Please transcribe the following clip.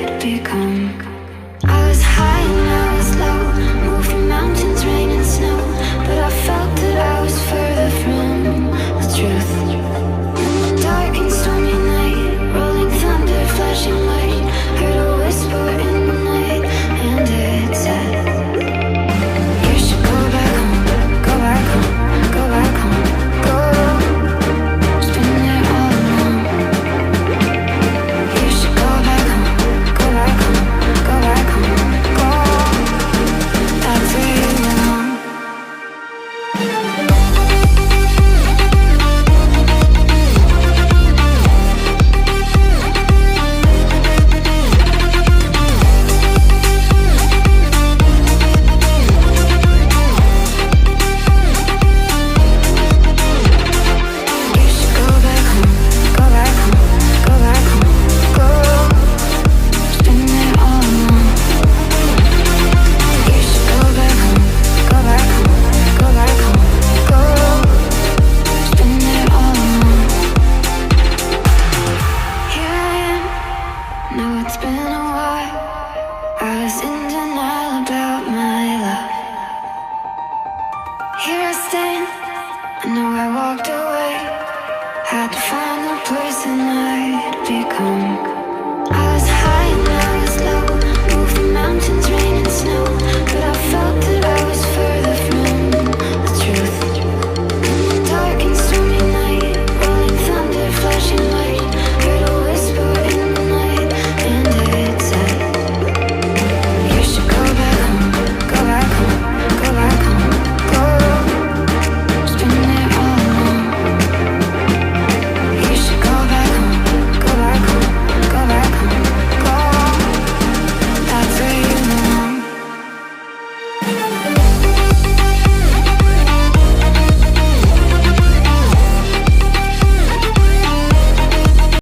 I'd become. I was high and I was low, moved through mountains, rain and snow, but I felt that I was further from the truth. In the dark and stormy night, rolling thunder, flashing light, heard a whisper in the night, and it said, you should go back home, go back home, go back home, go. It's been there all along. You should go back home, go back home, go back home, go. That's where you belong. You should go back home, go back home, go back home, go. It's been there all along. You should go back home, go back home, go back home, go. It's been there all along. Here I am, know it's been a while. I was in denial about my love. Here I stand, I know I walked